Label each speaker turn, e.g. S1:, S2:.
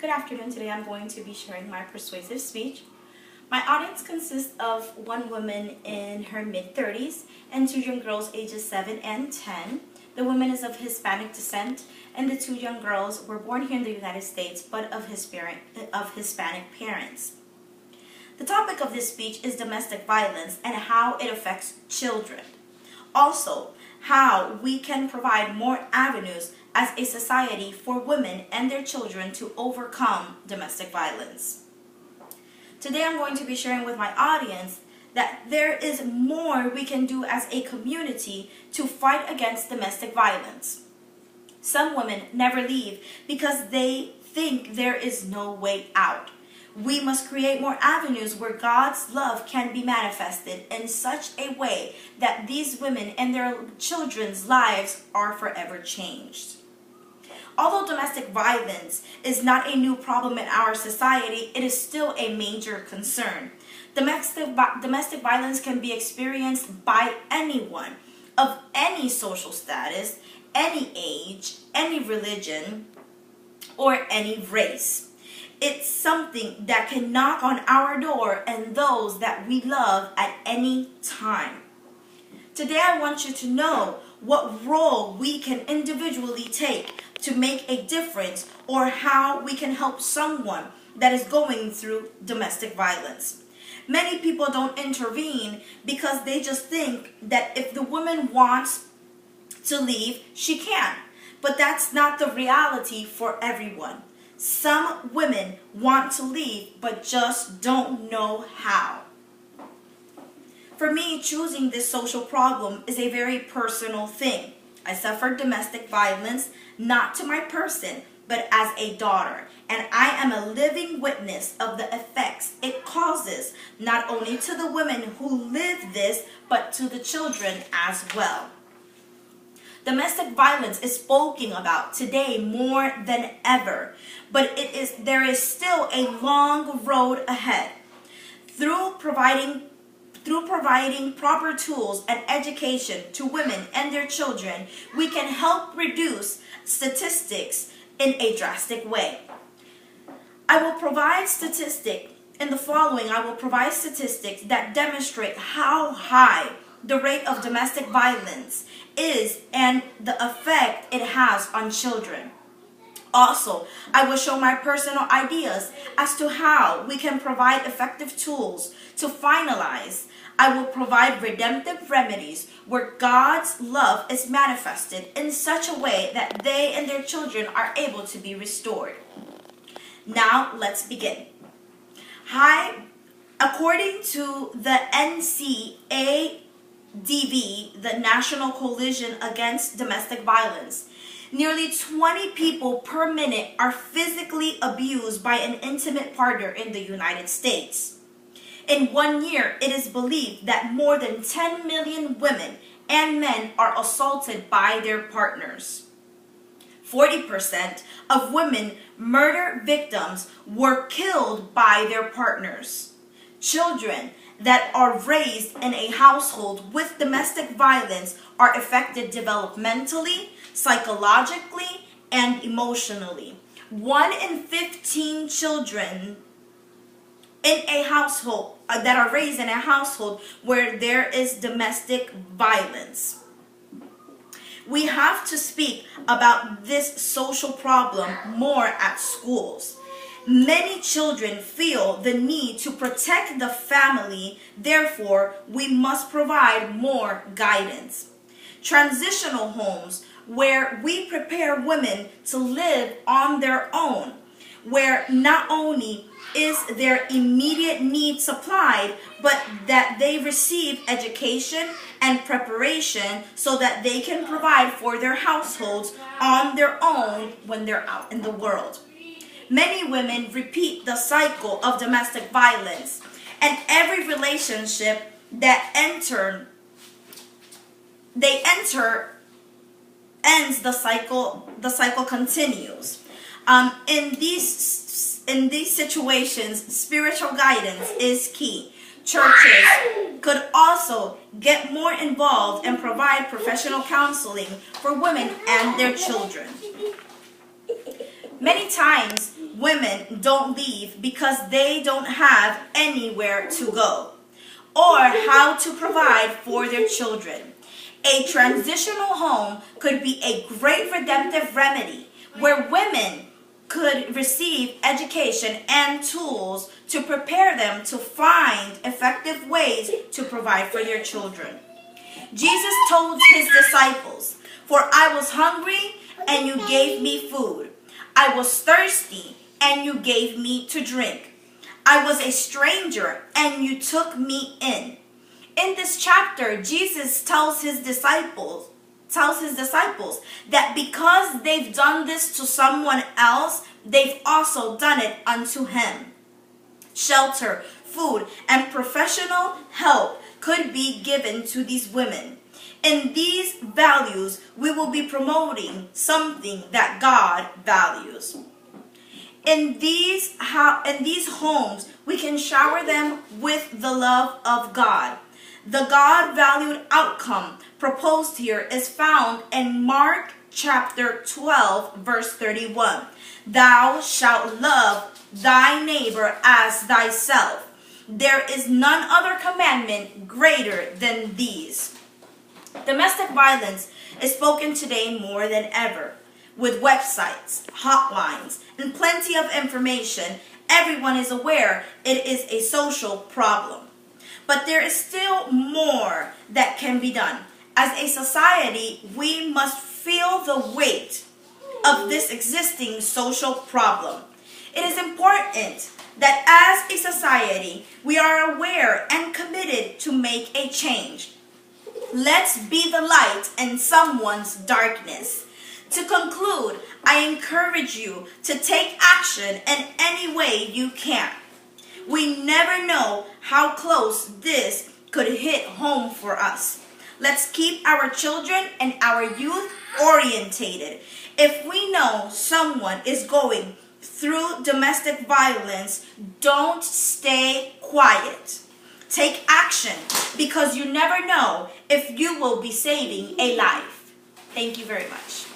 S1: Good afternoon. Today I'm going to be sharing my persuasive speech. My audience consists of one woman in her mid-30s and two young girls ages 7 and 10. The woman is of Hispanic descent and the two young girls were born here in the United States but of Hispanic parents. The topic of this speech is domestic violence and how it affects children. Also, how we can provide more avenues as a society for women and their children to overcome domestic violence. Today I'm going to be sharing with my audience that there is more we can do as a community to fight against domestic violence. Some women never leave because they think there is no way out. We must create more avenues where God's love can be manifested in such a way that these women and their children's lives are forever changed. Although domestic violence is not a new problem in our society, it is still a major concern. Domestic violence can be experienced by anyone of any social status, any age, any religion, or any race. It's something that can knock on our door and those that we love at any time. Today I want you to know what role we can individually take to make a difference or how we can help someone that is going through domestic violence. Many people don't intervene because they just think that if the woman wants to leave, she can. But that's not the reality for everyone. Some women want to leave but just don't know how. For me, choosing this social problem is a very personal thing. I suffered domestic violence, not to my person, but as a daughter. And I am a living witness of the effects it causes, not only to the women who live this, but to the children as well. Domestic violence is spoken about today more than ever, but there is still a long road ahead. Through providing proper tools and education to women and their children, we can help reduce statistics in a drastic way. I will provide statistics that demonstrate how high the rate of domestic violence is and the effect it has on children. Also, I will show my personal ideas as to how we can provide effective tools to finalize. I will provide redemptive remedies where God's love is manifested in such a way that they and their children are able to be restored. Now, let's begin. According to the NCADV, the National Coalition Against Domestic Violence, nearly 20 people per minute are physically abused by an intimate partner in the United States. In 1 year, it is believed that more than 10 million women and men are assaulted by their partners. 40% of women murder victims were killed by their partners. Children that are raised in a household with domestic violence are affected developmentally, psychologically, and emotionally. 1 in 15 children in a household that are raised in a household where there is domestic violence. We have to speak about this social problem more at schools. Many children feel the need to protect the family, therefore we must provide more guidance. Transitional homes where we prepare women to live on their own, where not only is their immediate need supplied, but that they receive education and preparation so that they can provide for their households on their own when they're out in the world. Many women repeat the cycle of domestic violence, and every relationship that they enter ends, the cycle continues. In these situations, spiritual guidance is key. Churches could also get more involved and provide professional counseling for women and their children. Many times women don't leave because they don't have anywhere to go or how to provide for their children. A transitional home could be a great redemptive remedy where women could receive education and tools to prepare them to find effective ways to provide for their children. Jesus told his disciples, "For I was hungry and you gave me food. I was thirsty and you gave me to drink. I was a stranger and you took me in." In this chapter, Jesus tells his disciples that because they've done this to someone else, they've also done it unto him. Shelter, food, and professional help could be given to these women. In these values, we will be promoting something that God values. In these homes, we can shower them with the love of God. The God-valued outcome proposed here is found in Mark chapter 12, verse 31. "Thou shalt love thy neighbor as thyself. There is none other commandment greater than these." Domestic violence is spoken today more than ever. With websites, hotlines, and plenty of information, everyone is aware it is a social problem. But there is still more that can be done. As a society, we must feel the weight of this existing social problem. It is important that as a society, we are aware and committed to make a change. Let's be the light in someone's darkness. To conclude, I encourage you to take action in any way you can. We never know how close this could hit home for us. Let's keep our children and our youth orientated. If we know someone is going through domestic violence, don't stay quiet. Take action because you never know if you will be saving a life. Thank you very much.